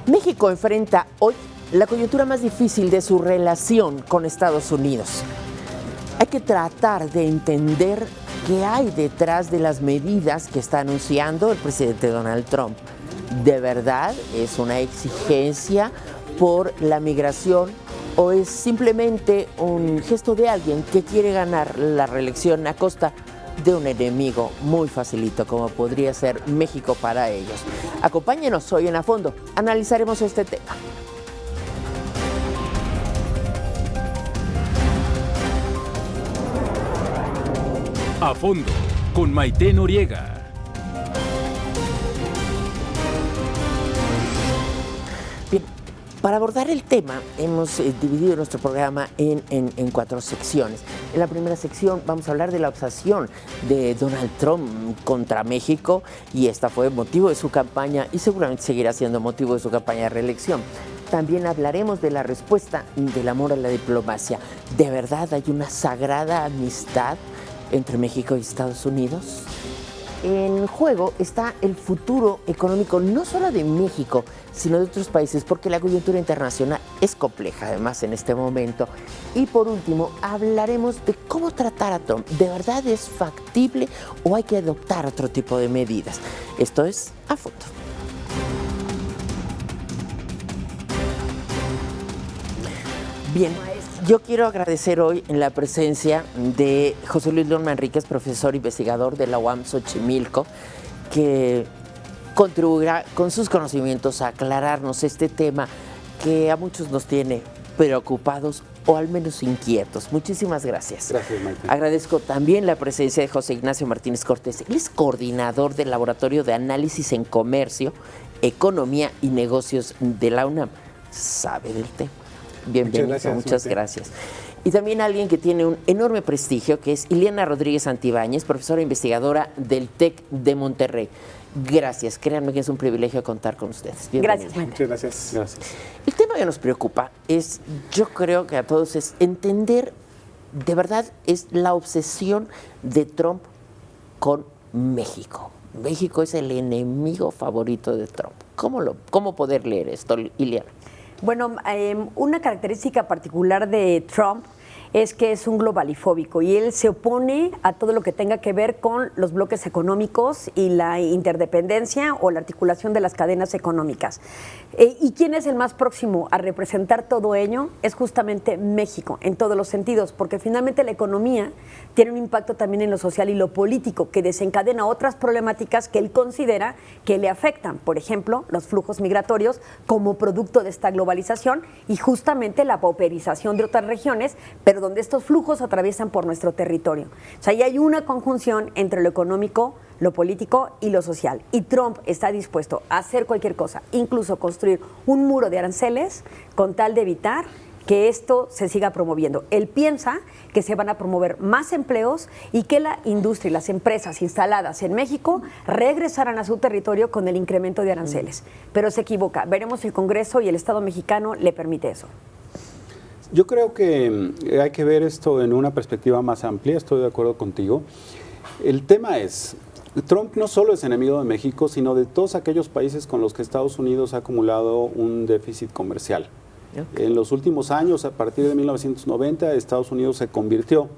México enfrenta hoy la coyuntura más difícil de su relación con Estados Unidos. Hay que tratar de entender qué hay detrás de las medidas que está anunciando el presidente Donald Trump. ¿De verdad es una exigencia por la migración o es simplemente un gesto de alguien que quiere ganar la reelección a costa de un enemigo muy facilito como podría ser México para ellos? Acompáñenos hoy en A Fondo, analizaremos este tema. A Fondo, con Maite Noriega. Bien, para abordar el tema hemos dividido nuestro programa en 4 secciones. En la primera sección vamos a hablar de la obsesión de Donald Trump contra México, y esta fue motivo de su campaña y seguramente seguirá siendo motivo de su campaña de reelección. También hablaremos de la respuesta del amor a la diplomacia. ¿De verdad hay una sagrada amistad entre México y Estados Unidos? En juego está el futuro económico no solo de México, sino de otros países, porque la coyuntura internacional es compleja además en este momento. Y por último, hablaremos de cómo tratar a Trump. ¿De verdad es factible o hay que adoptar otro tipo de medidas? Esto es A Fondo. Bien, yo quiero agradecer hoy en la presencia de José Luis León Manríquez, profesor investigador de la UAM Xochimilco, que contribuirá con sus conocimientos a aclararnos este tema que a muchos nos tiene preocupados o al menos inquietos. Muchísimas gracias. Gracias, Maite. Agradezco también la presencia de José Ignacio Martínez Cortés. Él es coordinador del Laboratorio de Análisis en Comercio, Economía y Negocios de la UNAM. Sabe del tema. Bienvenido, muchas gracias. Y también alguien que tiene un enorme prestigio, que es Ileana Rodríguez Santibáñez, profesora investigadora del TEC de Monterrey. Gracias, créanme que es un privilegio contar con ustedes. Gracias, muchas gracias. El tema que nos preocupa es, yo creo que a todos, es entender, de verdad, es la obsesión de Trump con México. México es el enemigo favorito de Trump. ¿Cómo poder leer esto, Ileana? Bueno, una característica particular de Trump es que es un globalifóbico y él se opone a todo lo que tenga que ver con los bloques económicos y la interdependencia o la articulación de las cadenas económicas. ¿Y quién es el más próximo a representar todo ello? Es justamente México, en todos los sentidos, porque finalmente la economía tiene un impacto también en lo social y lo político, que desencadena otras problemáticas que él considera que le afectan. Por ejemplo, los flujos migratorios como producto de esta globalización y justamente la pauperización de otras regiones, pero donde estos flujos atraviesan por nuestro territorio. O sea, ahí hay una conjunción entre lo económico, lo político y lo social. Y Trump está dispuesto a hacer cualquier cosa, incluso construir un muro de aranceles con tal de evitar que esto se siga promoviendo. Él piensa que se van a promover más empleos y que la industria y las empresas instaladas en México regresarán a su territorio con el incremento de aranceles. Pero se equivoca. Veremos si el Congreso y el Estado mexicano le permite eso. Yo creo que hay que ver esto en una perspectiva más amplia, estoy de acuerdo contigo. El tema es, Trump no solo es enemigo de México, sino de todos aquellos países con los que Estados Unidos ha acumulado un déficit comercial. Okay. En los últimos años, a partir de 1990, Estados Unidos se convirtió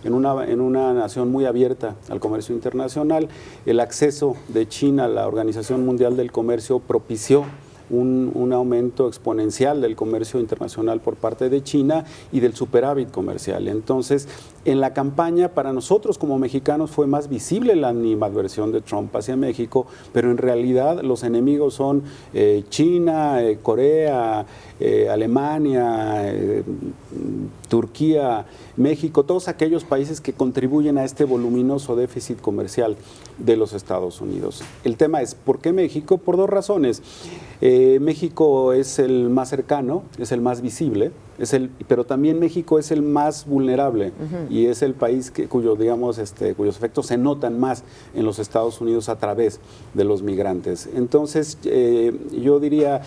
en una nación muy abierta al comercio internacional. El acceso de China a la Organización Mundial del Comercio propició un aumento exponencial del comercio internacional por parte de China y del superávit comercial. Entonces, en la campaña para nosotros como mexicanos fue más visible la animadversión de Trump hacia México, pero en realidad los enemigos son China, Corea, Alemania, Turquía, México, todos aquellos países que contribuyen a este voluminoso déficit comercial de los Estados Unidos. El tema es, ¿por qué México? Por 2 razones. México es el más cercano, es el más visible, pero también México es el más vulnerable y es el país cuyos efectos se notan más en los Estados Unidos a través de los migrantes. Entonces, yo diría,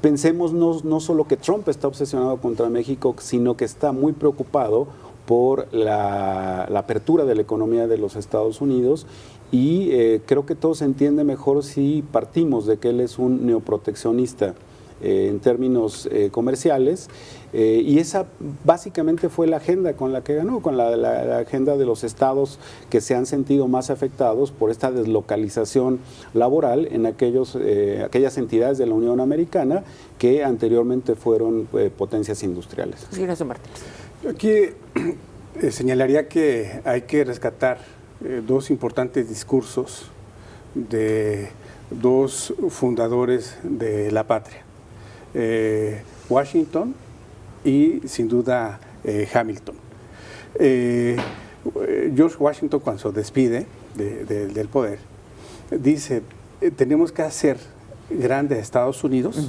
pensemos no solo que Trump está obsesionado contra México, sino que está muy preocupado por la apertura de la economía de los Estados Unidos. Y creo que todo se entiende mejor si partimos de que él es un neoproteccionista en términos comerciales, y esa básicamente fue la agenda con la que ganó, con la agenda de los estados que se han sentido más afectados por esta deslocalización laboral en aquellas entidades de la Unión Americana que anteriormente fueron potencias industriales. Sí, gracias, Martín. Yo aquí señalaría que hay que rescatar dos importantes discursos de dos fundadores de la patria, Washington y sin duda Hamilton. George Washington, cuando se despide del poder, dice, tenemos que hacer grande a Estados Unidos,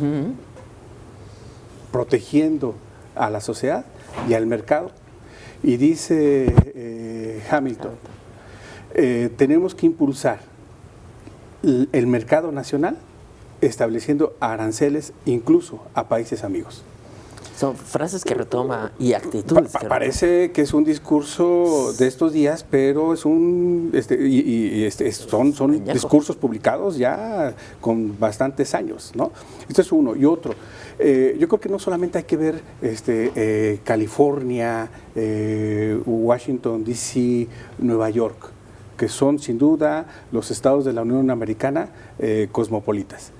protegiendo a la sociedad y al mercado. Y dice Hamilton, tenemos que impulsar el mercado nacional estableciendo aranceles incluso a países amigos. Son frases que retoma y actitudes. Parece que es un discurso de estos días, pero es son discursos publicados ya con bastantes años, ¿no? Esto es uno. Y otro, yo creo que no solamente hay que ver California, Washington, D.C., Nueva York, que son sin duda los estados de la Unión Americana cosmopolitas.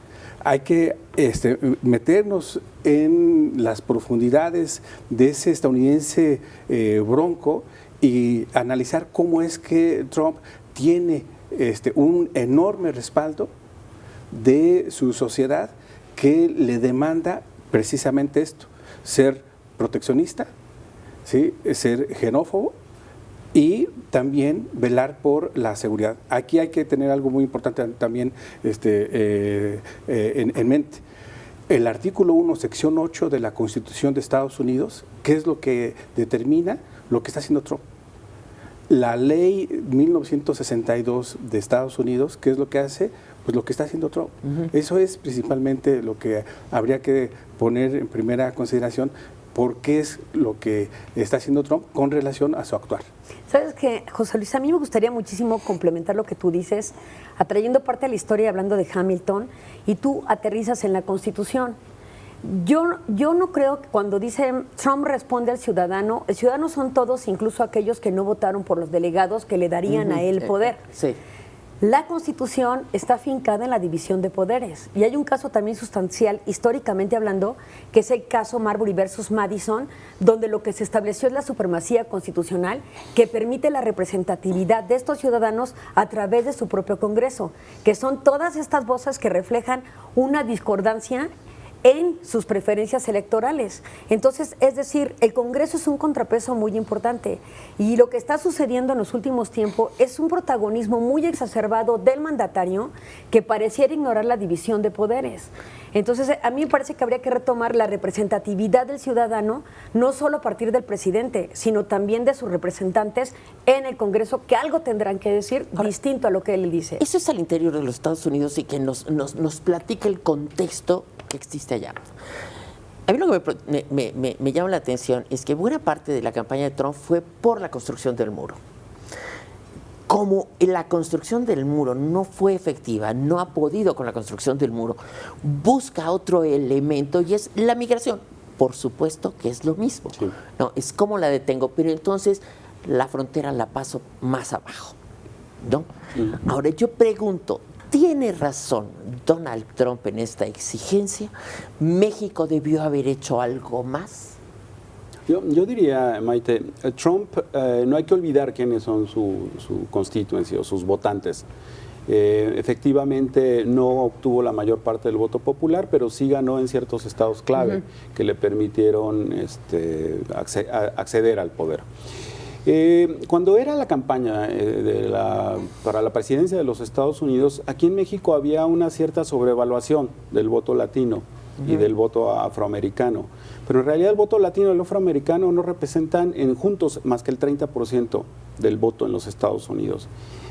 Hay que meternos en las profundidades de ese estadounidense bronco y analizar cómo es que Trump tiene un enorme respaldo de su sociedad que le demanda precisamente esto, ser proteccionista, ¿sí? Ser xenófobo y también velar por la seguridad. Aquí hay que tener algo muy importante también en mente. El artículo 1, sección 8 de la Constitución de Estados Unidos, ¿qué es lo que determina lo que está haciendo Trump? La ley 1962 de Estados Unidos, ¿qué es lo que hace? Pues lo que está haciendo Trump. Eso es principalmente lo que habría que poner en primera consideración, porque es lo que está haciendo Trump con relación a su actuar. Sabes que, José Luis, a mí me gustaría muchísimo complementar lo que tú dices, atrayendo parte de la historia, hablando de Hamilton, y tú aterrizas en la Constitución. Yo no creo que cuando dice Trump responde al ciudadano, el ciudadano son todos, incluso aquellos que no votaron por los delegados que le darían a él poder. Sí. La Constitución está afincada en la división de poderes y hay un caso también sustancial, históricamente hablando, que es el caso Marbury versus Madison, donde lo que se estableció es la supremacía constitucional que permite la representatividad de estos ciudadanos a través de su propio Congreso, que son todas estas voces que reflejan una discordancia en sus preferencias electorales. Entonces, es decir, el Congreso es un contrapeso muy importante y lo que está sucediendo en los últimos tiempos es un protagonismo muy exacerbado del mandatario que pareciera ignorar la división de poderes. Entonces, a mí me parece que habría que retomar la representatividad del ciudadano, no solo a partir del presidente, sino también de sus representantes en el Congreso, que algo tendrán que decir distinto a lo que él dice. Eso es al interior de los Estados Unidos y que nos platica el contexto que existe allá. A mí lo que me llama la atención es que buena parte de la campaña de Trump fue por la construcción del muro. Como la construcción del muro no fue efectiva, no ha podido con la construcción del muro, busca otro elemento y es la migración. Por supuesto que es lo mismo. Sí. No, es como la detengo, pero entonces la frontera la paso más abajo, ¿no? Ahora yo pregunto, ¿tiene razón Donald Trump en esta exigencia? ¿México debió haber hecho algo más? Yo diría, Maite, Trump, no hay que olvidar quiénes son su constituency o sus votantes. Efectivamente no obtuvo la mayor parte del voto popular, pero sí ganó en ciertos estados clave que le permitieron acceder al poder. Cuando era la campaña para la presidencia de los Estados Unidos, aquí en México había una cierta sobrevaluación del voto latino y del voto afroamericano. Pero en realidad el voto latino y el afroamericano no representan juntos más que el 30% del voto en los Estados Unidos.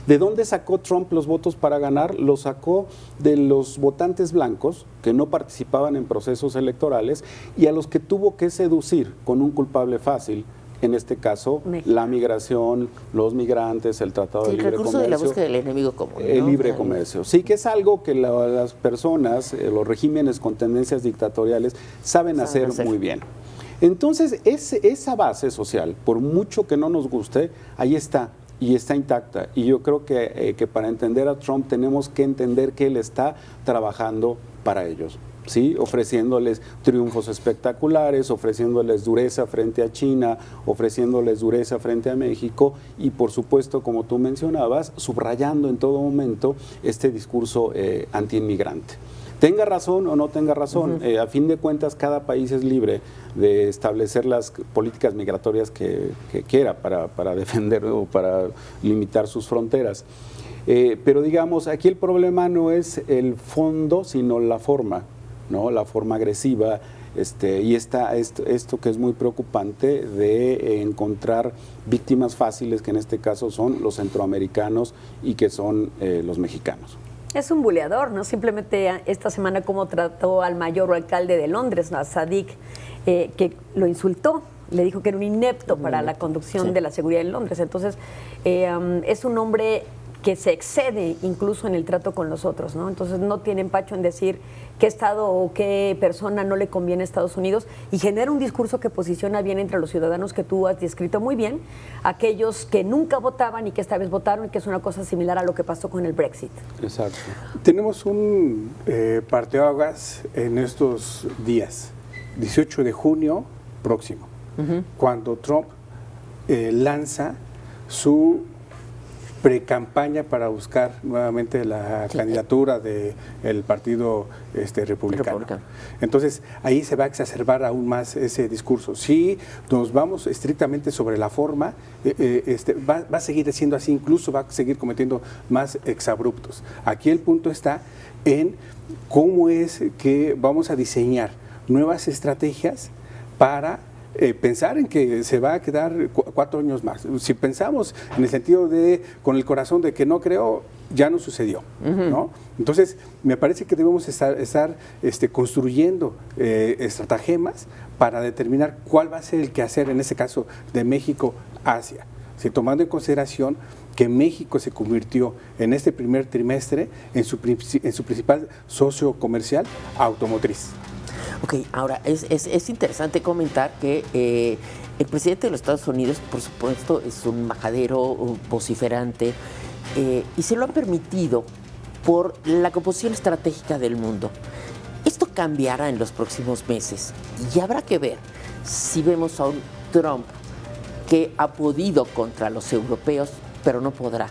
¿De dónde sacó Trump los votos para ganar? Los sacó de los votantes blancos que no participaban en procesos electorales y a los que tuvo que seducir con un culpable fácil, en este caso, México. la migración, los migrantes, el tratado de el libre recurso comercio. de la búsqueda del enemigo común. El ¿no? libre comercio. Sí, que es algo que las personas, los regímenes con tendencias dictatoriales, saben hacer muy bien. Entonces, esa base social, por mucho que no nos guste, ahí está. Y está intacta. Y yo creo que para entender a Trump tenemos que entender que él está trabajando para ellos, ¿sí? Ofreciéndoles triunfos espectaculares, ofreciéndoles dureza frente a China, ofreciéndoles dureza frente a México y, por supuesto, como tú mencionabas, subrayando en todo momento este discurso antiinmigrante. Tenga razón o no tenga razón, a fin de cuentas cada país es libre de establecer las políticas migratorias que quiera para defender o para limitar sus fronteras. Pero digamos, aquí el problema no es el fondo, sino la forma, ¿no? La forma agresiva, y esto que es muy preocupante de encontrar víctimas fáciles, que en este caso son los centroamericanos y que son los mexicanos. Es un buleador, ¿no? Simplemente esta semana cómo trató al mayor o alcalde de Londres, a Sadiq, que lo insultó, le dijo que era un inepto para la conducción de la seguridad en Londres. Entonces, es un hombre que se excede incluso en el trato con los otros, ¿no? Entonces no tiene empacho en decir qué estado o qué persona no le conviene a Estados Unidos y genera un discurso que posiciona bien entre los ciudadanos que tú has descrito muy bien, aquellos que nunca votaban y que esta vez votaron, y que es una cosa similar a lo que pasó con el Brexit. Exacto. Tenemos un parteaguas en estos días, 18 de junio próximo, cuando Trump lanza su precampaña para buscar nuevamente la candidatura del partido republicano. Entonces, ahí se va a exacerbar aún más ese discurso. Si nos vamos estrictamente sobre la forma, va a seguir siendo así, incluso va a seguir cometiendo más exabruptos. Aquí el punto está en cómo es que vamos a diseñar nuevas estrategias para pensar en que se va a quedar 4 años más. Si pensamos en el sentido de, con el corazón de que no creo, ya no sucedió, ¿no? Entonces, me parece que debemos estar construyendo estratagemas para determinar cuál va a ser el quehacer, en este caso, de México-Asia. Tomando en consideración que México se convirtió en este primer trimestre en su principal socio comercial automotriz. Ok, ahora es interesante comentar que el presidente de los Estados Unidos, por supuesto, es un majadero vociferante y se lo ha permitido por la composición estratégica del mundo. Esto cambiará en los próximos meses y habrá que ver si vemos a un Trump que ha podido contra los europeos, pero no podrá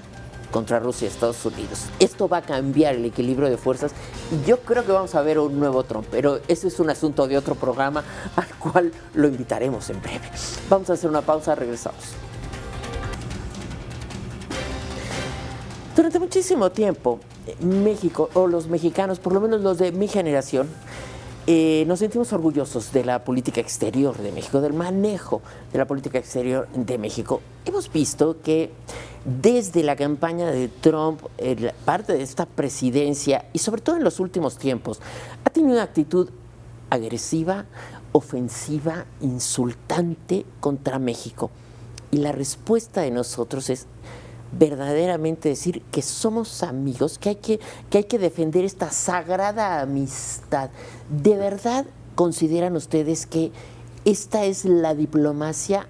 contra Rusia y Estados Unidos. Esto va a cambiar el equilibrio de fuerzas y yo creo que vamos a ver un nuevo Trump, pero ese es un asunto de otro programa al cual lo invitaremos en breve. Vamos a hacer una pausa, regresamos. Durante muchísimo tiempo, México, o los mexicanos, por lo menos los de mi generación, nos sentimos orgullosos de la política exterior de México, del manejo de la política exterior de México. Hemos visto que desde la campaña de Trump, parte de esta presidencia, y sobre todo en los últimos tiempos, ha tenido una actitud agresiva, ofensiva, insultante contra México. Y la respuesta de nosotros es verdaderamente decir que somos amigos, que hay que defender esta sagrada amistad. ¿De verdad consideran ustedes que esta es la diplomacia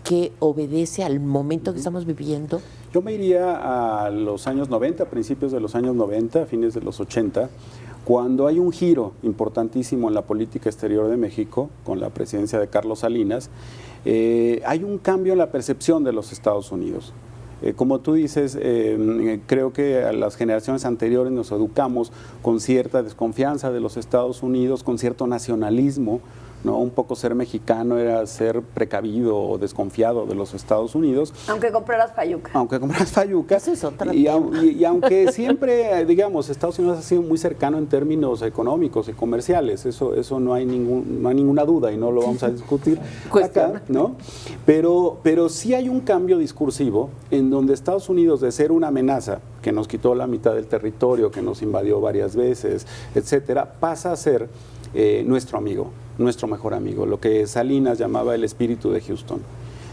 que obedece al momento que estamos viviendo? Yo me iría a los años 90, principios de los años 90, fines de los 80, cuando hay un giro importantísimo en la política exterior de México, con la presidencia de Carlos Salinas, hay un cambio en la percepción de los Estados Unidos. Como tú dices, creo que a las generaciones anteriores nos educamos con cierta desconfianza de los Estados Unidos, con cierto nacionalismo, ¿no? Un poco ser mexicano era ser precavido o desconfiado de los Estados Unidos. Aunque compraras fayuca. Aunque compraras fayuca. Eso es otra y aunque siempre, digamos, Estados Unidos ha sido muy cercano en términos económicos y comerciales, eso no hay ninguna duda y no lo vamos a discutir acá, ¿no? Pero sí hay un cambio discursivo en donde Estados Unidos, de ser una amenaza que nos quitó la mitad del territorio, que nos invadió varias veces, etcétera, pasa a ser nuestro amigo, nuestro mejor amigo, lo que Salinas llamaba el espíritu de Houston.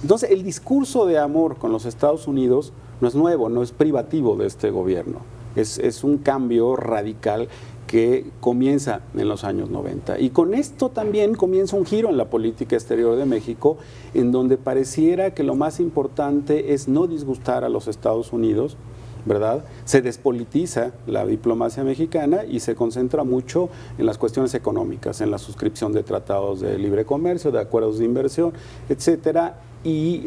Entonces, el discurso de amor con los Estados Unidos no es nuevo, no es privativo de este gobierno. Es un cambio radical que comienza en los años 90. Y con esto también comienza un giro en la política exterior de México, en donde pareciera que lo más importante es no disgustar a los Estados Unidos, ¿verdad? Se despolitiza la diplomacia mexicana y se concentra mucho en las cuestiones económicas, en la suscripción de tratados de libre comercio, de acuerdos de inversión, etcétera. Y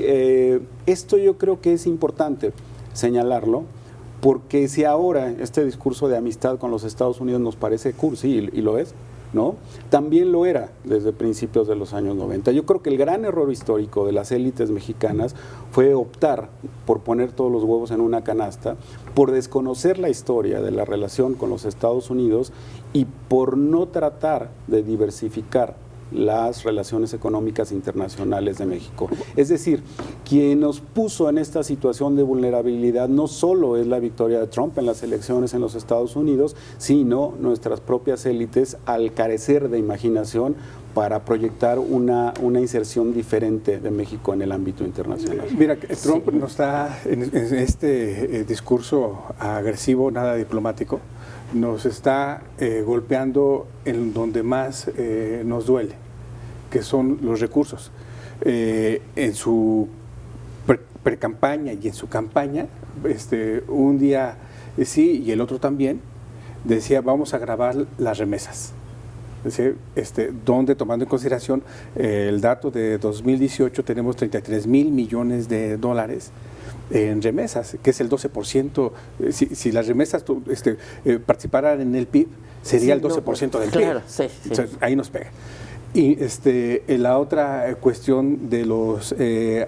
esto yo creo que es importante señalarlo, porque si ahora este discurso de amistad con los Estados Unidos nos parece cursi, y lo es, ¿no? También lo era desde principios de los años 90. Yo creo que el gran error histórico de las élites mexicanas fue optar por poner todos los huevos en una canasta, por desconocer la historia de la relación con los Estados Unidos y por no tratar de diversificar las relaciones económicas internacionales de México. Es decir, quien nos puso en esta situación de vulnerabilidad no solo es la victoria de Trump en las elecciones en los Estados Unidos, sino nuestras propias élites al carecer de imaginación para proyectar una inserción diferente de México en el ámbito internacional. Mira, Trump no está en este discurso agresivo, nada diplomático, nos está golpeando en donde más nos duele, que son los recursos. En su pre-campaña y en su campaña, un día sí y el otro también, decía vamos a grabar las remesas. Es decir, donde tomando en consideración el dato de 2018 tenemos 33 mil millones de dólares en remesas, que es el 12%. Si las remesas participaran en el PIB, sería el 12% del PIB. Claro, sí. Entonces, ahí nos pega. Y la otra cuestión de los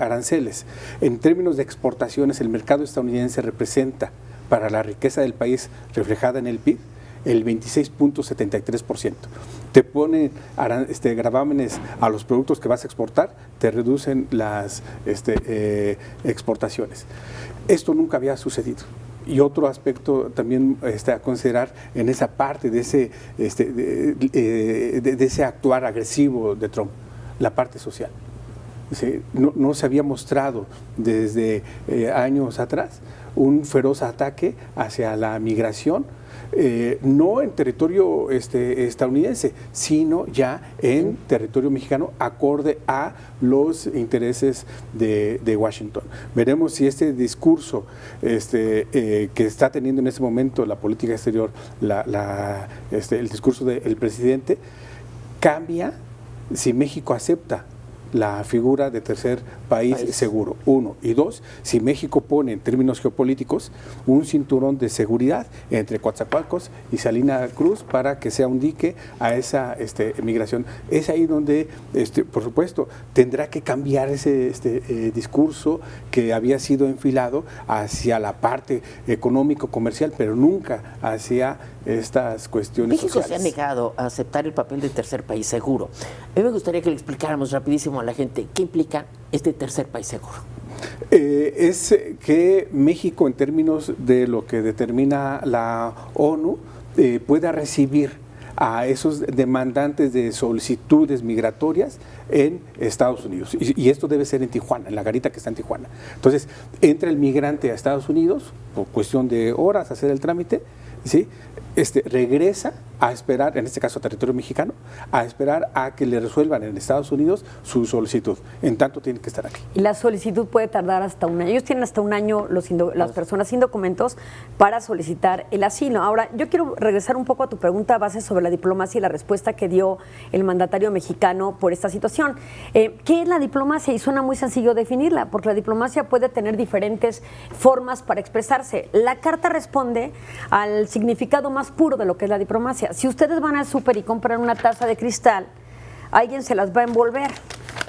aranceles. En términos de exportaciones, el mercado estadounidense representa para la riqueza del país reflejada en el PIB el 26.73%. Te ponen gravámenes a los productos que vas a exportar, te reducen las exportaciones. Esto nunca había sucedido. Y otro aspecto también a considerar en esa parte de ese actuar agresivo de Trump, la parte social. No se había mostrado desde años atrás un feroz ataque hacia la migración, no en territorio estadounidense, sino ya en territorio mexicano, acorde a los intereses de Washington. Veremos si este discurso que está teniendo en este momento la política exterior, el discurso del presidente, cambia si México acepta la figura de tercer país seguro, 1. Y 2, si México pone en términos geopolíticos un cinturón de seguridad entre Coatzacoalcos y Salina Cruz para que sea un dique a esa migración. Es ahí donde, por supuesto, tendrá que cambiar ese discurso que había sido enfilado hacia la parte económico-comercial, pero nunca hacia estas cuestiones México sociales. se ha negado a aceptar el papel de tercer país seguro. A mí me gustaría que le explicáramos rapidísimo a la gente qué implica este tercer país seguro. Es que México, en términos de lo que determina la ONU, pueda recibir a esos demandantes de solicitudes migratorias en Estados Unidos. Y esto debe ser en Tijuana, en la garita que está en Tijuana. Entonces, entra el migrante a Estados Unidos, por cuestión de horas hacer el trámite, ¿sí? Regresa a esperar, en este caso a territorio mexicano, a esperar a que le resuelvan en Estados Unidos su solicitud. En tanto tiene que estar aquí. Y la solicitud puede tardar hasta un año. Ellos tienen hasta un año, las personas sin documentos, para solicitar el asilo. Ahora, yo quiero regresar un poco a tu pregunta a base sobre la diplomacia y la respuesta que dio el mandatario mexicano por esta situación. ¿Qué es la diplomacia? Y suena muy sencillo definirla, porque la diplomacia puede tener diferentes formas para expresarse. La carta responde al significado más puro de lo que es la diplomacia. Si ustedes van al súper y compran una taza de cristal, alguien se las va a envolver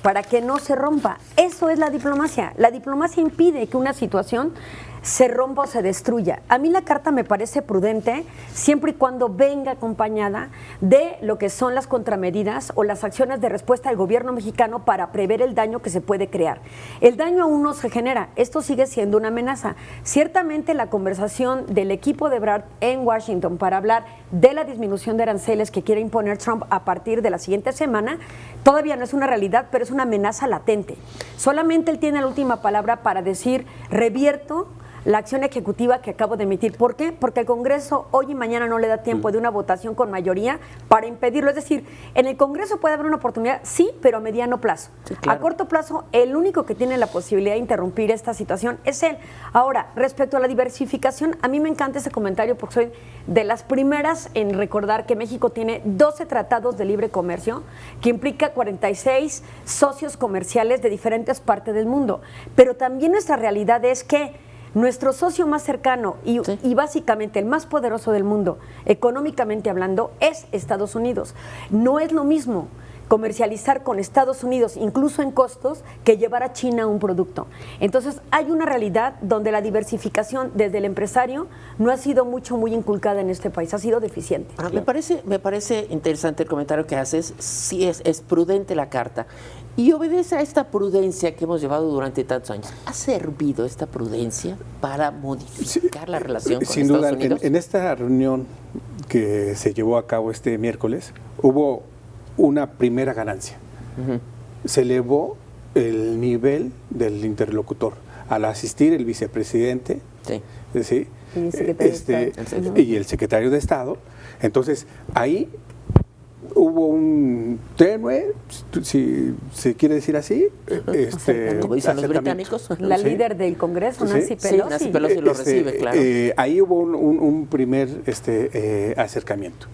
para que no se rompa. Eso es la diplomacia. La diplomacia impide que una situación se rompa o se destruya. A mí la carta me parece prudente siempre y cuando venga acompañada de lo que son las contramedidas o las acciones de respuesta del gobierno mexicano para prever el daño que se puede crear. El daño aún no se genera, esto sigue siendo una amenaza. Ciertamente la conversación del equipo de Ebrard en Washington para hablar de la disminución de aranceles que quiere imponer Trump a partir de la siguiente semana todavía no es una realidad, pero es una amenaza latente. Solamente él tiene la última palabra para decir, revierto la acción ejecutiva que acabo de emitir. ¿Por qué? Porque el Congreso hoy y mañana no le da tiempo de una votación con mayoría para impedirlo. Es decir, en el Congreso puede haber una oportunidad, sí, pero a mediano plazo. Sí, claro. A corto plazo, el único que tiene la posibilidad de interrumpir esta situación es él. Ahora, respecto a la diversificación, a mí me encanta ese comentario porque soy de las primeras en recordar que México tiene 12 tratados de libre comercio, que implica 46 socios comerciales de diferentes partes del mundo. Pero también nuestra realidad es que nuestro socio más cercano y básicamente el más poderoso del mundo, económicamente hablando, es Estados Unidos. No es lo mismo comercializar con Estados Unidos, incluso en costos, que llevar a China un producto. Entonces, hay una realidad donde la diversificación desde el empresario no ha sido muy inculcada en este país, ha sido deficiente. Me parece interesante el comentario que haces. Sí, es prudente la carta y obedece a esta prudencia que hemos llevado durante tantos años. ¿Ha servido esta prudencia para modificar la relación con sin Estados duda, Unidos? en esta reunión que se llevó a cabo este miércoles, hubo una primera ganancia. Se elevó el nivel del interlocutor al asistir el vicepresidente ¿sí? Y el secretario de Estado. Entonces, ahí hubo un tenue, si se quiere decir así, como dicen los británicos. La líder del Congreso, Nancy Pelosi. Sí, Nancy Pelosi lo recibe, claro. Ahí hubo un primer acercamiento.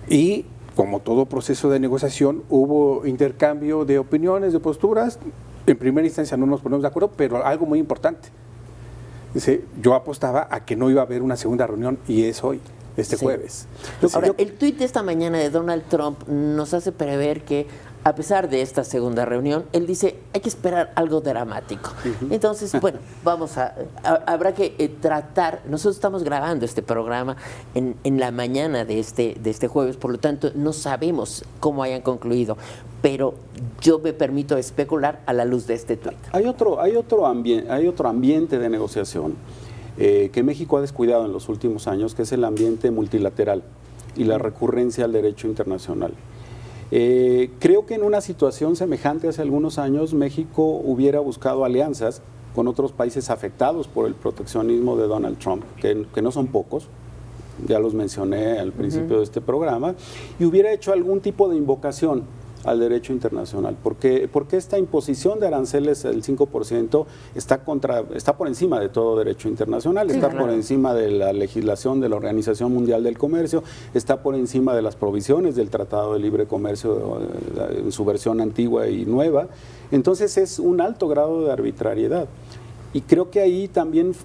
Y como todo proceso de negociación, hubo intercambio de opiniones, de posturas. En primera instancia no nos ponemos de acuerdo, pero algo muy importante. Dice, yo apostaba a que no iba a haber una segunda reunión y es hoy, jueves. Ahora, el tuit de esta mañana de Donald Trump nos hace prever que, a pesar de esta segunda reunión, él dice, hay que esperar algo dramático. Entonces, bueno, habrá que tratar, nosotros estamos grabando este programa en la mañana de este jueves, por lo tanto, no sabemos cómo hayan concluido, pero yo me permito especular a la luz de este tuit. Hay otro ambiente de negociación que México ha descuidado en los últimos años, que es el ambiente multilateral y la recurrencia al derecho internacional. Creo que en una situación semejante hace algunos años México hubiera buscado alianzas con otros países afectados por el proteccionismo de Donald Trump, que no son pocos, ya los mencioné al principio de este programa, y hubiera hecho algún tipo de invocación al derecho internacional, porque esta imposición de aranceles del 5% está por encima de todo derecho internacional, está por encima de la legislación de la Organización Mundial del Comercio, está por encima de las provisiones del Tratado de Libre Comercio en su versión antigua y nueva. Entonces es un alto grado de arbitrariedad. Y creo que ahí también,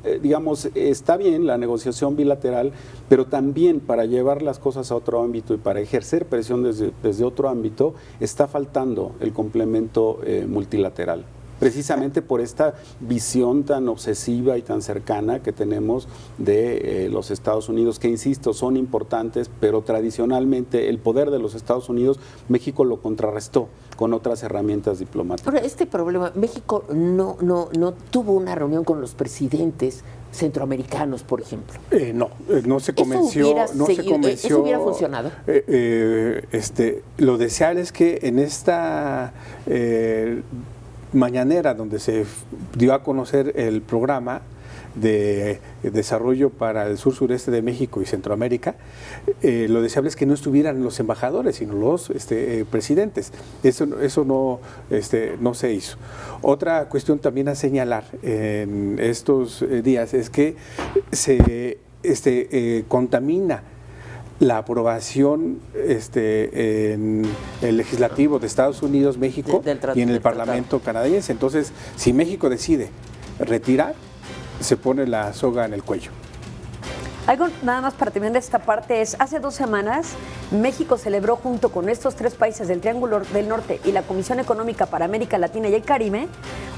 está bien la negociación bilateral, pero también para llevar las cosas a otro ámbito y para ejercer presión desde otro ámbito, está faltando el complemento multilateral. Precisamente por esta visión tan obsesiva y tan cercana que tenemos de los Estados Unidos, que insisto, son importantes, pero tradicionalmente el poder de los Estados Unidos, México lo contrarrestó con otras herramientas diplomáticas. Ahora, este problema, México no tuvo una reunión con los presidentes centroamericanos, por ejemplo. No se convenció. ¿Eso hubiera funcionado? Lo deseable es que en esta mañanera donde se dio a conocer el programa de desarrollo para el sur-sureste de México y Centroamérica, lo deseable es que no estuvieran los embajadores, sino los presidentes. Eso no se hizo. Otra cuestión también a señalar en estos días es que se contamina la aprobación en el legislativo de Estados Unidos, México y en el Parlamento canadiense. Entonces, si México decide retirar, se pone la soga en el cuello. Algo nada más para terminar de esta parte es, hace 2 semanas México celebró junto con estos 3 países del Triángulo del Norte y la Comisión Económica para América Latina y el Caribe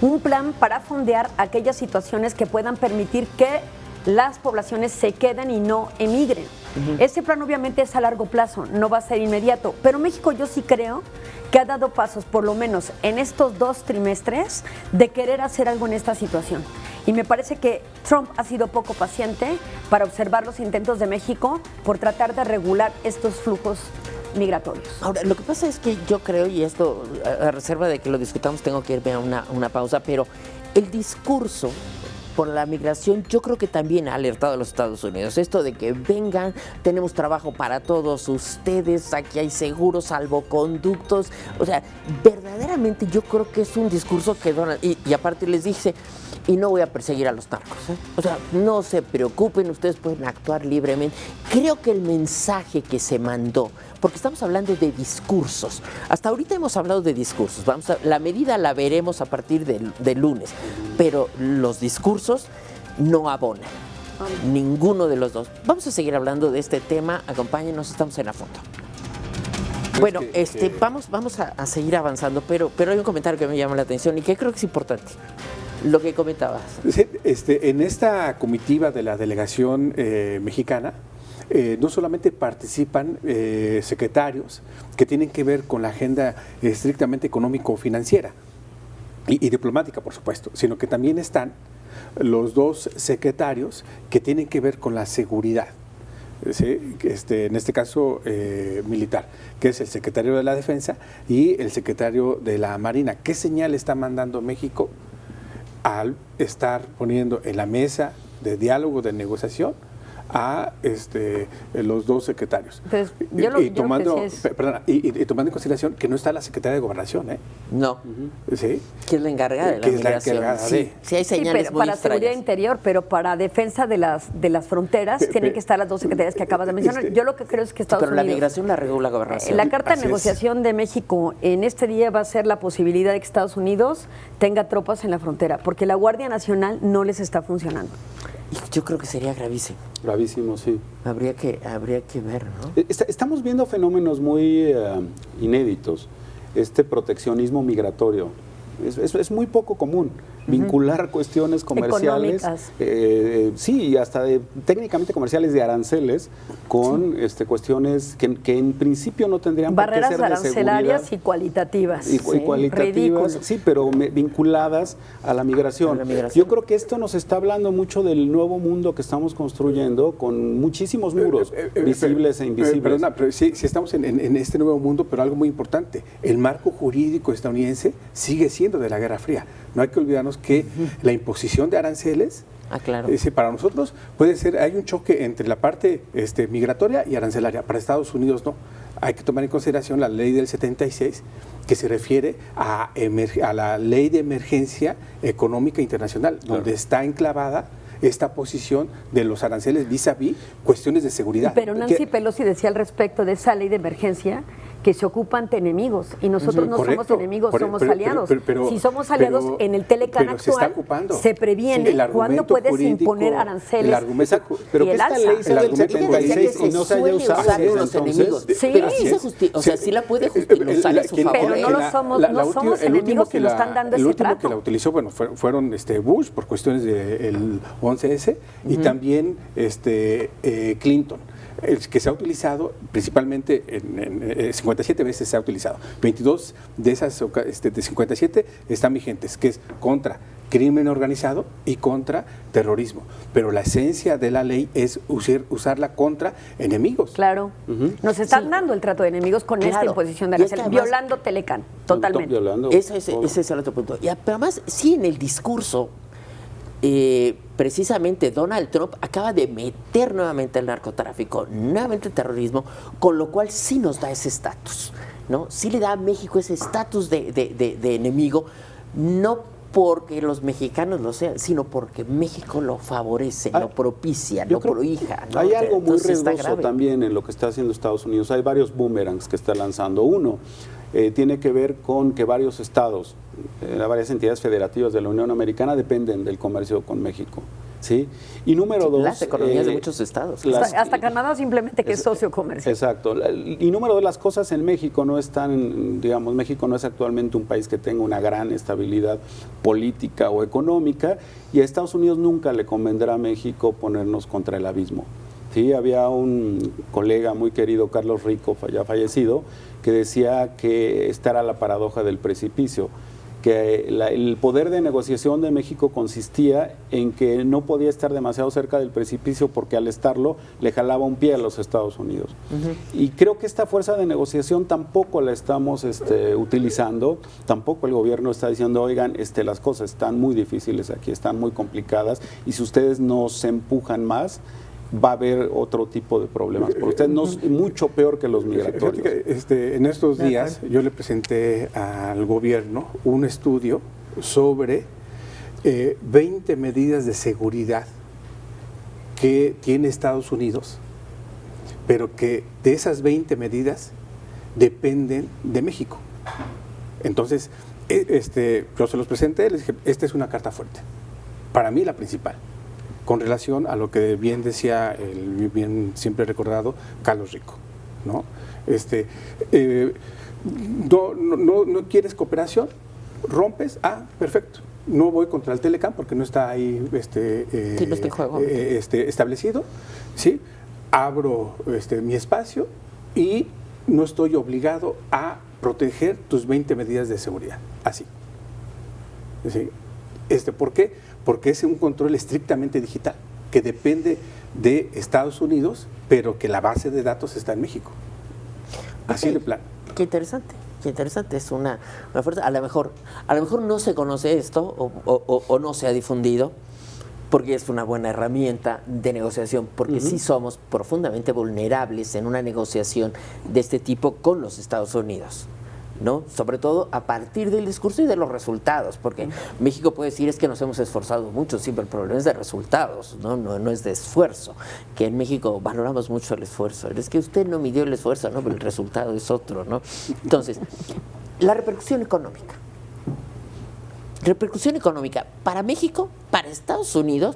un plan para fondear aquellas situaciones que puedan permitir que las poblaciones se queden y no emigren. Este plan obviamente es a largo plazo, no va a ser inmediato, pero México yo sí creo que ha dado pasos, por lo menos en estos 2 trimestres, de querer hacer algo en esta situación. Y me parece que Trump ha sido poco paciente para observar los intentos de México por tratar de regular estos flujos migratorios. Ahora, lo que pasa es que yo creo, y esto a reserva de que lo discutamos, tengo que irme a una pausa, pero el discurso por la migración yo creo que también ha alertado a los Estados Unidos. Esto de que vengan, tenemos trabajo para todos ustedes, aquí hay seguros, salvoconductos. O sea, verdaderamente yo creo que es un discurso que Donald, y aparte les dice, y no voy a perseguir a los narcos, ¿eh? O sea, no se preocupen, ustedes pueden actuar libremente. Creo que el mensaje que se mandó, porque estamos hablando de discursos, hasta ahorita hemos hablado de discursos, la medida la veremos a partir del lunes, pero los discursos no abonan, ninguno de los dos. Vamos a seguir hablando de este tema, acompáñenos, estamos en A Fondo. Bueno, vamos a seguir avanzando, pero hay un comentario que me llama la atención y que creo que es importante. Lo que comentabas. Sí, en esta comitiva de la delegación mexicana, no solamente participan secretarios que tienen que ver con la agenda estrictamente económico-financiera y diplomática, por supuesto, sino que también están los dos secretarios que tienen que ver con la seguridad. ¿Sí? En este caso militar, que es el secretario de la Defensa y el secretario de la Marina. ¿Qué señal está mandando México al estar poniendo en la mesa de diálogo, de negociación, a los dos secretarios? Entonces, tomando en consideración que no está la secretaria de Gobernación, ¿eh? No. ¿Sí? Que es la encargada de la migración. Sí, hay señales pero muy para extrañas. seguridad interior, pero para defensa de las fronteras tienen que estar las dos secretarias que acabas de mencionar. Yo lo que creo es que Estados Unidos... Pero la migración la regula la Gobernación. La carta de negociación de México en este día va a ser la posibilidad de que Estados Unidos tenga tropas en la frontera, porque la Guardia Nacional no les está funcionando. Yo creo que sería gravísimo. Gravísimo, sí. Habría que ver, ¿no? Estamos viendo fenómenos muy inéditos. Este proteccionismo migratorio es muy poco común. Vincular cuestiones comerciales, sí, hasta técnicamente comerciales de aranceles con cuestiones que en principio no tendrían por qué ser de seguridad. Barreras arancelarias y cualitativas. Y cualitativas, ridículo. Sí, pero vinculadas a la migración. Yo creo que esto nos está hablando mucho del nuevo mundo que estamos construyendo con muchísimos muros visibles e invisibles. Perdona, pero sí estamos en este nuevo mundo, pero algo muy importante, el marco jurídico estadounidense sigue siendo de la Guerra Fría. No hay que olvidarnos que la imposición de aranceles, claro, para nosotros puede ser, hay un choque entre la parte migratoria y arancelaria. Para Estados Unidos no. Hay que tomar en consideración la ley del 76, que se refiere a la ley de emergencia económica internacional, claro, donde está enclavada esta posición de los aranceles vis-a-vis cuestiones de seguridad. Pero Nancy Pelosi decía al respecto de esa ley de emergencia que se ocupa ante enemigos, y nosotros no somos enemigos, somos aliados. Si somos aliados en el Telecan actual, se previene cuándo puedes imponer aranceles. Pero que esta ley sea del 76 y no se haya usado los enemigos. Pero sí se justifica, o sea, sí la puede usar a su favor. Pero no somos enemigos que nos están dando ese trato. El último que la utilizó, bueno, fueron Bush por cuestiones del 11S y también Clinton, que se ha utilizado principalmente en 57 veces se ha utilizado. 22 de esas de 57 están vigentes, que es contra crimen organizado y contra terrorismo. Pero la esencia de la ley es usarla contra enemigos. Claro. Nos están dando el trato de enemigos con esta imposición de aranceles, violando Telecan, totalmente. Ese es el otro punto. Y además, sí, en el discurso, precisamente Donald Trump acaba de meter nuevamente el narcotráfico, nuevamente el terrorismo, con lo cual sí nos da ese estatus, ¿no? Sí le da a México ese estatus de enemigo, no porque los mexicanos lo sean, sino porque México lo favorece, lo propicia, lo prohija, ¿no? Hay algo muy riesgoso también en lo que está haciendo Estados Unidos. Hay varios boomerangs que está lanzando. Uno tiene que ver con que varios estados, varias entidades federativas de la Unión Americana dependen del comercio con México. ¿Sí? Y número dos, las economías de muchos estados. Hasta Canadá simplemente que es socio comercial. Exacto. Y número dos, las cosas en México no están, digamos, México no es actualmente un país que tenga una gran estabilidad política o económica, y a Estados Unidos nunca le convendrá a México ponernos contra el abismo. Sí, había un colega muy querido, Carlos Rico, ya fallecido, que decía que esta era la paradoja del precipicio, que el poder de negociación de México consistía en que no podía estar demasiado cerca del precipicio porque al estarlo le jalaba un pie a los Estados Unidos. Y creo que esta fuerza de negociación tampoco la estamos utilizando, tampoco el gobierno está diciendo, oigan, las cosas están muy difíciles aquí, están muy complicadas, y si ustedes no se empujan más, va a haber otro tipo de problemas. Por ustedes no es mucho peor que los migratorios. En estos días yo le presenté al gobierno un estudio sobre 20 medidas de seguridad que tiene Estados Unidos, pero que de esas 20 medidas dependen de México. Entonces, yo se los presenté, les dije, esta es una carta fuerte. Para mí la principal, con relación a lo que bien decía el bien siempre recordado Carlos Rico, ¿no? No quieres cooperación, rompes, perfecto. No voy contra el Telecam porque no está ahí no está en juego. Establecido, ¿sí? Abro mi espacio y no estoy obligado a proteger tus 20 medidas de seguridad, así. ¿Sí? ¿Por qué? Porque es un control estrictamente digital, que depende de Estados Unidos, pero que la base de datos está en México. Así de plano. Qué interesante, es una fuerza. A lo mejor no se conoce esto o no se ha difundido, porque es una buena herramienta de negociación, porque sí somos profundamente vulnerables en una negociación de este tipo con los Estados Unidos, ¿no? Sobre todo a partir del discurso y de los resultados, porque México puede decir es que nos hemos esforzado mucho, sí, pero el problema es de resultados, no es de esfuerzo, que en México valoramos mucho el esfuerzo. Es que usted no midió el esfuerzo, ¿no? Pero el resultado es otro, ¿no? Entonces, la repercusión económica. Repercusión económica para México, para Estados Unidos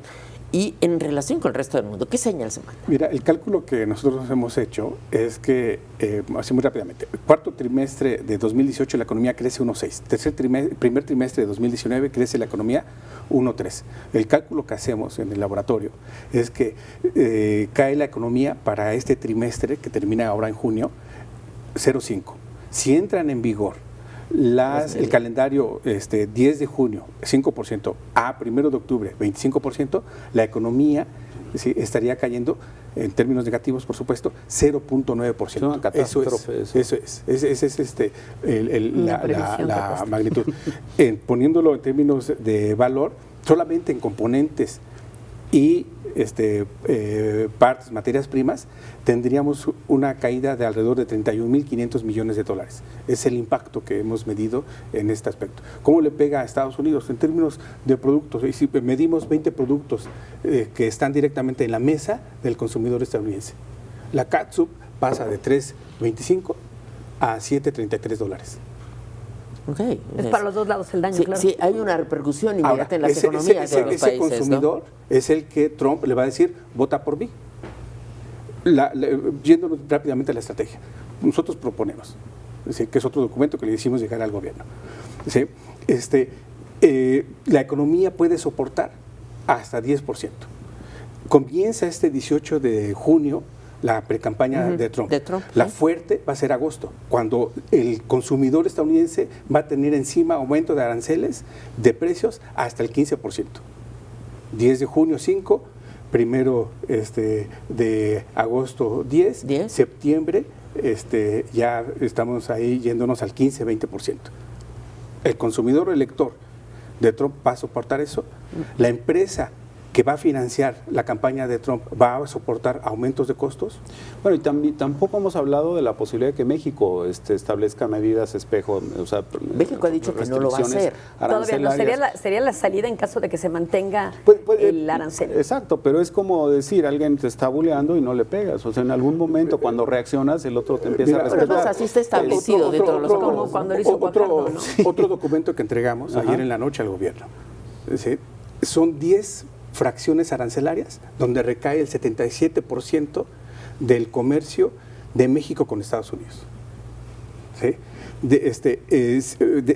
y en relación con el resto del mundo. ¿Qué señal se manda? Mira, el cálculo que nosotros hemos hecho es que, así muy rápidamente, cuarto trimestre de 2018 la economía crece 1.6, primer trimestre de 2019 crece la economía 1.3. El cálculo que hacemos en el laboratorio es que cae la economía para este trimestre, que termina ahora en junio, 0.5. Si entran en vigor el calendario 10 de junio, 5%, a 1 de octubre, 25%, la economía estaría cayendo, en términos negativos, por supuesto, 0.9%. Es una catástrofe. Eso es la magnitud. Poniéndolo en términos de valor, solamente en componentes y partes, materias primas, tendríamos una caída de alrededor de 31.500 millones de dólares. Es el impacto que hemos medido en este aspecto. ¿Cómo le pega a Estados Unidos? En términos de productos, y si medimos 20 productos que están directamente en la mesa del consumidor estadounidense, la catsup pasa de $3.25 a $7.33 dólares. Okay. Es para los dos lados el daño, claro. Sí, hay una repercusión inmediata en las economías de los países. Ese consumidor, ¿no?, es el que Trump le va a decir, vota por mí. Yéndonos rápidamente a la estrategia. Nosotros proponemos, que es otro documento que le hicimos llegar al gobierno. La economía puede soportar hasta 10%. Comienza este 18 de junio la precampaña de Trump. La fuerte va a ser agosto, cuando el consumidor estadounidense va a tener encima aumento de aranceles de precios hasta el 15%. 10 de junio 5, primero de agosto 10, septiembre ya estamos ahí yéndonos al 15-20%. El consumidor elector de Trump va a soportar eso. La empresa que va a financiar la campaña de Trump va a soportar aumentos de costos. Bueno, y tampoco hemos hablado de la posibilidad de que México establezca medidas espejo. O sea, México ha dicho que no lo va a hacer. Todavía no, sería la salida en caso de que se mantenga el arancel. Exacto, pero es como decir, alguien te está buleando y no le pegas. O sea, en algún momento cuando reaccionas, el otro te empieza a respetar. Pero así está establecido dentro de los acuerdos. Como cuando lo hizo Guajardo, ¿no? Otro documento que entregamos ayer en la noche al gobierno. Son 10 fracciones arancelarias, donde recae el 77% del comercio de México con Estados Unidos. ¿Sí? de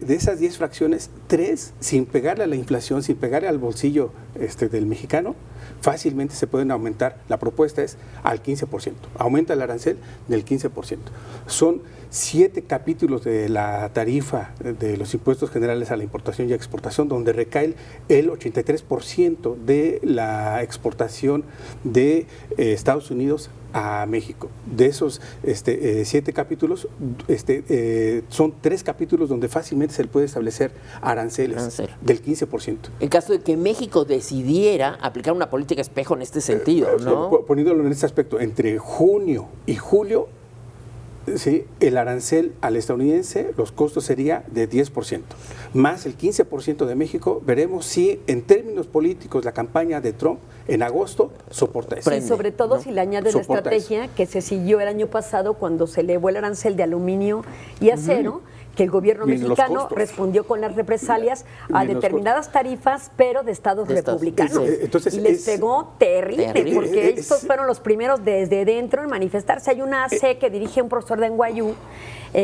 esas 10 fracciones, 3, sin pegarle a la inflación, sin pegarle al bolsillo del mexicano, fácilmente se pueden aumentar. La propuesta es al 15%. Aumenta el arancel del 15%. Son 7 capítulos de la tarifa de los impuestos generales a la importación y exportación, donde recae el 83% de la exportación de Estados Unidos a México. De esos 7 capítulos, son 3 capítulos donde fácilmente se le puede establecer aranceles del 15%. En caso de que México decidiera aplicar una política espejo en este sentido, ¿no? Poniéndolo en este aspecto, entre junio y julio, ¿sí?, el arancel al estadounidense, los costos sería de 10%, más el 15% de México. Veremos si en términos políticos la campaña de Trump en agosto soporta eso. Y sobre todo si le añades la estrategia que se siguió el año pasado cuando se elevó el arancel de aluminio y acero, que el gobierno mexicano respondió con las represalias a determinadas tarifas, pero de estados republicanos. Entonces, y les pegó terrible, porque estos fueron los primeros desde dentro en manifestarse. Hay una AC que dirige un profesor de NYU,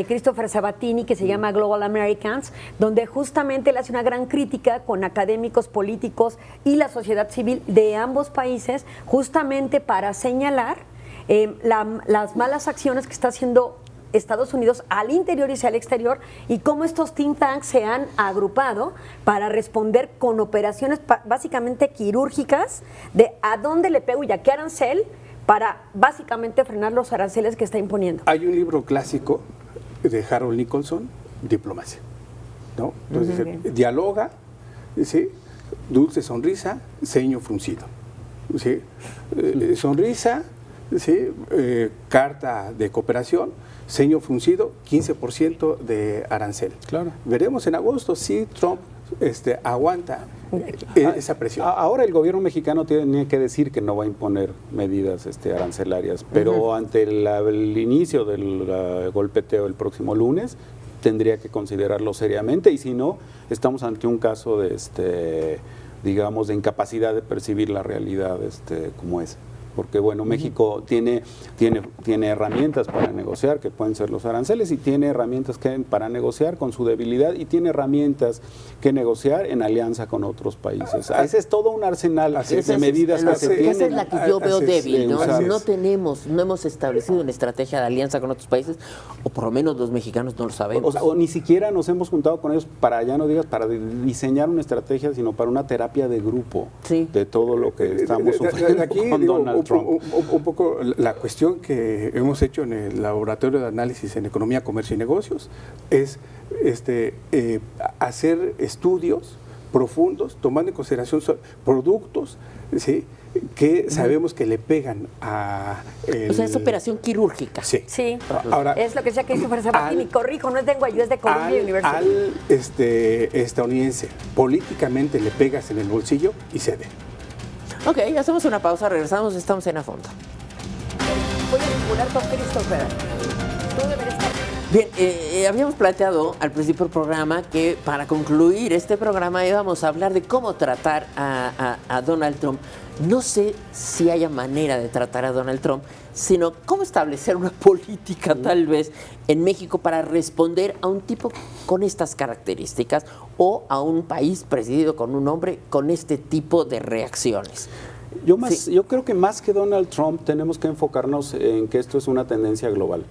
Christopher Sabatini, que se llama Global Americans, donde justamente él hace una gran crítica con académicos, políticos y la sociedad civil de ambos países, justamente para señalar las malas acciones que está haciendo Estados Unidos al interior y hacia el exterior, y cómo estos think tanks se han agrupado para responder con operaciones básicamente quirúrgicas de a dónde le pego y a qué arancel para básicamente frenar los aranceles que está imponiendo. Hay un libro clásico de Harold Nicholson, Diplomacia, ¿no? Entonces dialoga, ¿sí?, dulce sonrisa, ceño fruncido, ¿sí? Sonrisa, ¿sí?, carta de cooperación, ceño fruncido, 15% de arancel. Claro. Veremos en agosto si Trump aguanta esa presión. Ahora el gobierno mexicano tiene que decir que no va a imponer medidas arancelarias, pero ante el inicio del golpeteo el próximo lunes tendría que considerarlo seriamente, y si no, estamos ante un caso de digamos, de incapacidad de percibir la realidad como es. Porque bueno, México tiene herramientas para negociar, que pueden ser los aranceles, y tiene herramientas para negociar con su debilidad, y tiene herramientas que negociar en alianza con otros países. Ese es todo un arsenal de medidas que se tienen. Esa es la que yo veo débil, ¿no? No hemos establecido una estrategia de alianza con otros países, o por lo menos los mexicanos no lo sabemos. O ni siquiera nos hemos juntado con ellos para, ya no digas, para diseñar una estrategia, sino para una terapia de grupo de todo lo que estamos sufriendo aquí, con Donald Trump. Un poco la cuestión que hemos hecho en el Laboratorio de Análisis en Economía, Comercio y Negocios es hacer estudios profundos, tomando en consideración productos, ¿sí?, que sabemos que le pegan a... O sea, es operación quirúrgica. Sí. Ahora, es lo que decía Christopher Sabatini, corrijo, no es de NYU, es de Columbia University. Al estadounidense, políticamente le pegas en el bolsillo y cede. Ok, hacemos una pausa, regresamos, estamos en A Fondo. Voy a vincular con Christopher. Tú deberías estar... Bien, habíamos planteado al principio del programa que para concluir este programa íbamos a hablar de cómo tratar a Donald Trump. No sé si haya manera de tratar a Donald Trump, sino cómo establecer una política tal vez en México para responder a un tipo con estas características, o a un país presidido con un hombre con este tipo de reacciones. Yo creo que más que Donald Trump tenemos que enfocarnos en que esto es una tendencia global.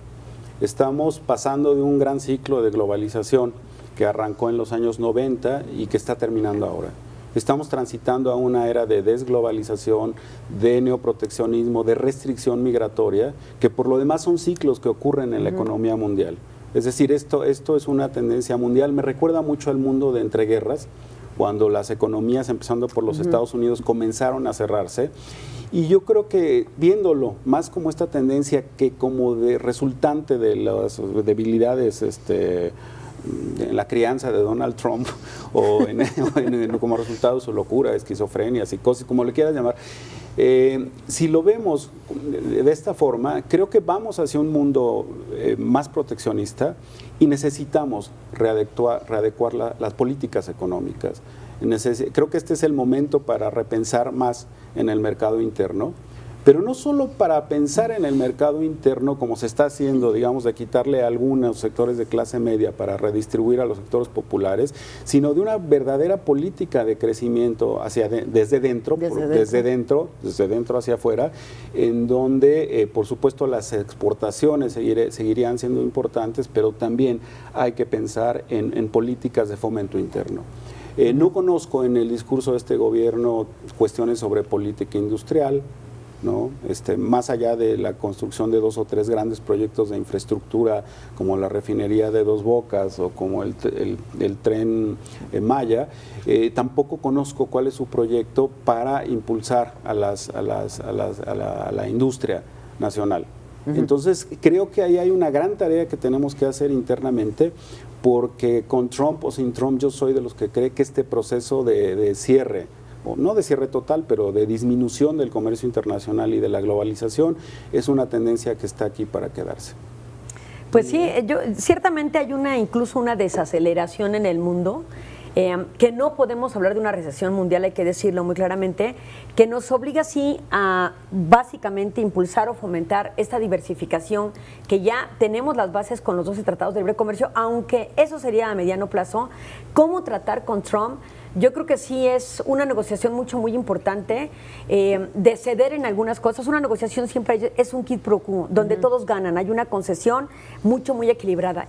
Estamos pasando de un gran ciclo de globalización que arrancó en los años 90 y que está terminando ahora. Estamos transitando a una era de desglobalización, de neoproteccionismo, de restricción migratoria, que por lo demás son ciclos que ocurren en la economía mundial. Es decir, esto es una tendencia mundial. Me recuerda mucho al mundo de entreguerras, cuando las economías, empezando por los Estados Unidos, comenzaron a cerrarse. Y yo creo que viéndolo más como esta tendencia que como de resultante de las debilidades en la crianza de Donald Trump, o como resultado de su locura, esquizofrenia, psicosis, como le quieras llamar, si lo vemos de esta forma, creo que vamos hacia un mundo más proteccionista, y necesitamos readecuar las políticas económicas. Creo que este es el momento para repensar más en el mercado interno, pero no solo para pensar en el mercado interno como se está haciendo, digamos, de quitarle a algunos sectores de clase media para redistribuir a los sectores populares, sino de una verdadera política de crecimiento desde dentro hacia afuera, en donde, por supuesto, las exportaciones seguirían siendo importantes, pero también hay que pensar en políticas de fomento interno. No conozco en el discurso de este gobierno cuestiones sobre política industrial, ¿no? Más allá de la construcción de 2 o 3 grandes proyectos de infraestructura como la refinería de Dos Bocas o como el tren Maya, tampoco conozco cuál es su proyecto para impulsar a la industria nacional. Entonces creo que ahí hay una gran tarea que tenemos que hacer internamente, porque con Trump o sin Trump yo soy de los que cree que este proceso de cierre, o no de cierre total, pero de disminución del comercio internacional y de la globalización, es una tendencia que está aquí para quedarse. Pues sí, ciertamente hay incluso una desaceleración en el mundo, que no podemos hablar de una recesión mundial, hay que decirlo muy claramente, que nos obliga sí a básicamente impulsar o fomentar esta diversificación, que ya tenemos las bases con los 12 tratados de libre comercio, aunque eso sería a mediano plazo. ¿Cómo tratar con Trump? Yo creo que sí es una negociación muy importante, de ceder en algunas cosas. Una negociación siempre es un quid pro quo, donde todos ganan, hay una concesión muy equilibrada.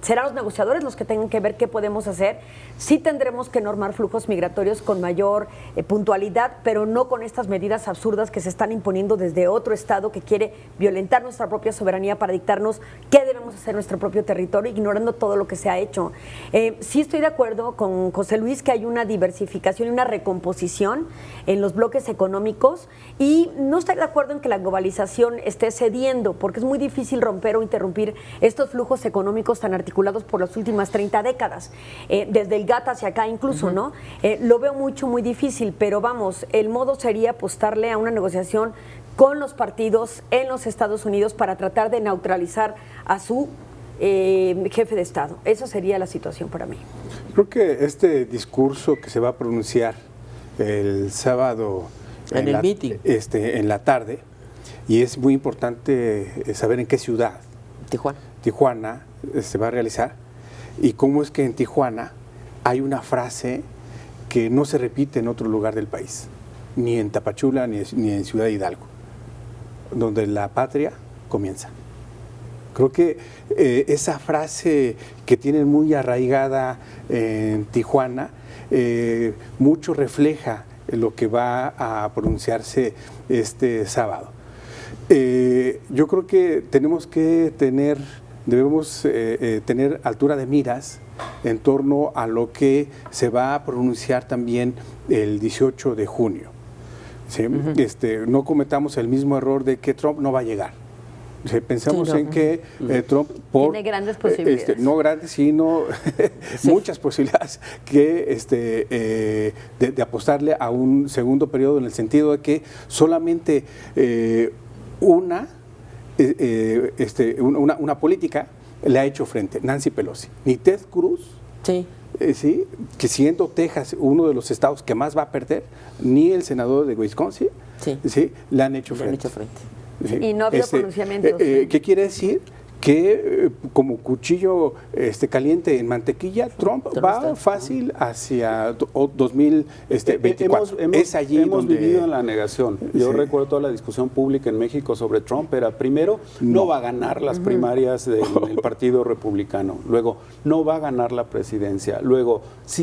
Serán los negociadores los que tengan que ver qué podemos hacer. Sí tendremos que normar flujos migratorios con mayor puntualidad, pero no con estas medidas absurdas que se están imponiendo desde otro estado que quiere violentar nuestra propia soberanía para dictarnos qué debemos hacer en nuestro propio territorio, ignorando todo lo que se ha hecho. Sí estoy de acuerdo con José Luis que hay una diversificación y una recomposición en los bloques económicos, y no estoy de acuerdo en que la globalización esté cediendo, porque es muy difícil romper o interrumpir estos flujos económicos tan articulados por las últimas 30 décadas, desde el GATT hacia acá incluso, ¿no? Lo veo muy difícil, pero vamos, el modo sería apostarle a una negociación con los partidos en los Estados Unidos para tratar de neutralizar a su jefe de Estado. Esa sería la situación para mí. Creo que este discurso que se va a pronunciar el sábado en el meeting, en la tarde, y es muy importante saber en qué ciudad, Tijuana, se va a realizar, y cómo es que en Tijuana hay una frase que no se repite en otro lugar del país, ni en Tapachula ni en Ciudad Hidalgo, donde la patria comienza. Creo que esa frase que tienen muy arraigada en Tijuana, mucho refleja lo que va a pronunciarse este sábado. Yo creo que debemos tener altura de miras en torno a lo que se va a pronunciar también el 18 de junio. ¿Sí? No cometamos el mismo error de que Trump no va a llegar. Pensamos en que Trump tiene grandes posibilidades. No grandes, sino muchas posibilidades de apostarle a un segundo periodo, en el sentido de que solamente una política le ha hecho frente, Nancy Pelosi. Ni Ted Cruz, que siendo Texas uno de los estados que más va a perder, ni el senador de Wisconsin, le han hecho frente. Sí. Y no ha habido pronunciamientos. ¿Qué quiere decir? Que como cuchillo caliente en mantequilla, Trump va fácil hacia 2024. Hemos vivido en la negación. Yo recuerdo toda la discusión pública en México sobre Trump. Era primero, no va a ganar las primarias del Partido Republicano. Luego, no va a ganar la presidencia. Luego,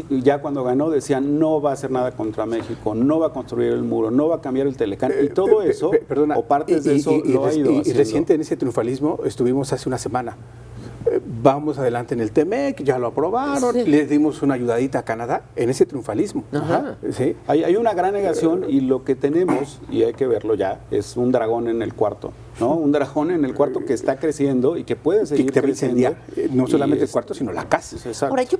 ya cuando ganó, decían, no va a hacer nada contra México, no va a construir el muro, no va a cambiar el Telecán. Y todo eso, o partes de eso, lo ha ido haciendo. Y reciente en ese triunfalismo estuvimos hace una semana. Vamos adelante en el TEMEC, ya lo aprobaron, le dimos una ayudadita a Canadá en ese triunfalismo. ¿Sí? Hay una gran negación, y lo que tenemos, y hay que verlo ya, es un dragón en el cuarto, ¿no? Un dragón en el cuarto que está creciendo y que puede seguir creciendo. No solamente el cuarto, sino la casa. Ahora, yo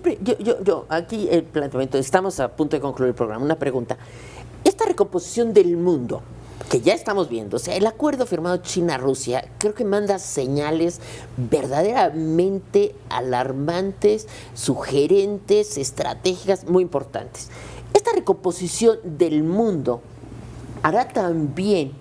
aquí el planteamiento, estamos a punto de concluir el programa, una pregunta. Esta recomposición del mundo que ya estamos viendo, o sea, el acuerdo firmado China-Rusia, creo que manda señales verdaderamente alarmantes, sugerentes, estratégicas, muy importantes. Esta recomposición del mundo hará también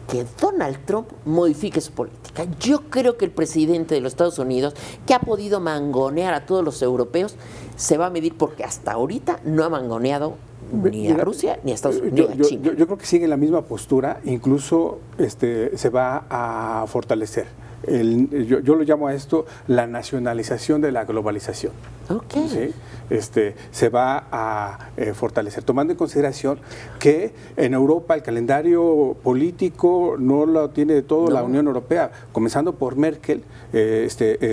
que Donald Trump modifique su política. Yo creo que el presidente de los Estados Unidos, que ha podido mangonear a todos los europeos, se va a medir porque hasta ahorita no ha mangoneado ni a Rusia ni a Estados Unidos, ni a China. Yo creo que sigue la misma postura, incluso se va a fortalecer. Yo lo llamo a esto la nacionalización de la globalización. Okay. ¿Sí? Se va a fortalecer, tomando en consideración que en Europa el calendario político no lo tiene todo la Unión Europea, comenzando por Merkel,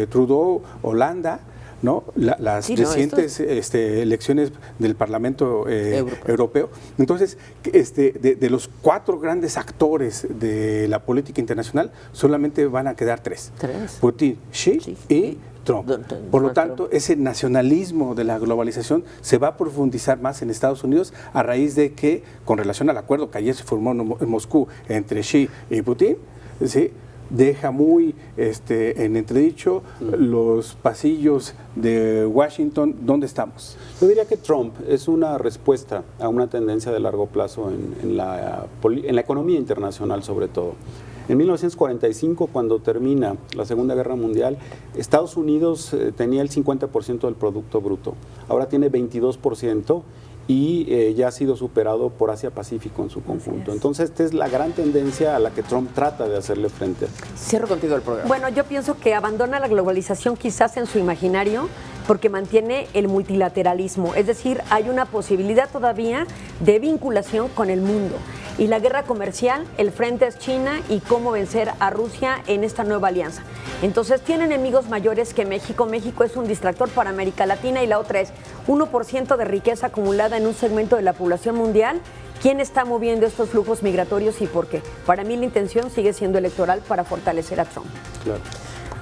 Trudeau, Holanda, ¿no? Las recientes elecciones del Parlamento Europeo. Entonces, de los 4 grandes actores de la política internacional, solamente van a quedar 3. Putin, Xi y Trump. Por lo tanto, ese nacionalismo de la globalización se va a profundizar más en Estados Unidos a raíz de que, con relación al acuerdo que ayer se formó en Moscú entre Xi y Putin, ¿sí?, deja muy en entredicho los pasillos de Washington. ¿Dónde estamos? Yo diría que Trump es una respuesta a una tendencia de largo plazo en la economía internacional, sobre todo. En 1945, cuando termina la Segunda Guerra Mundial, Estados Unidos tenía el 50% del Producto Bruto. Ahora tiene 22%. Y ya ha sido superado por Asia-Pacífico en su conjunto. Entonces, esta es la gran tendencia a la que Trump trata de hacerle frente. Cierro contigo el programa. Bueno, yo pienso que abandona la globalización quizás en su imaginario porque mantiene el multilateralismo. Es decir, hay una posibilidad todavía de vinculación con el mundo. Y la guerra comercial, el frente es China y cómo vencer a Rusia en esta nueva alianza. Entonces, tiene enemigos mayores que México. México es un distractor para América Latina y la otra es 1% de riqueza acumulada en un segmento de la población mundial. ¿Quién está moviendo estos flujos migratorios y por qué? Para mí la intención sigue siendo electoral para fortalecer a Trump. Claro.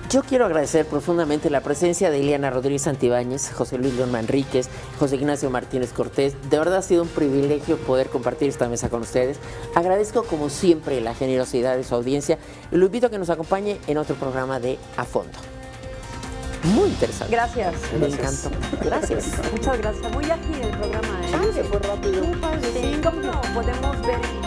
Yo quiero agradecer profundamente la presencia de Ileana Rodríguez Santibáñez, José Luis León Manríquez, José Ignacio Martínez Cortés. De verdad ha sido un privilegio poder compartir esta mesa con ustedes. Agradezco como siempre la generosidad de su audiencia y lo invito a que nos acompañe en otro programa de A Fondo. Muy interesante. Gracias. Me encantó. Gracias. Muchas gracias. Muy ágil el programa. Se fue rápido. Sí, ¿cómo no? Podemos ver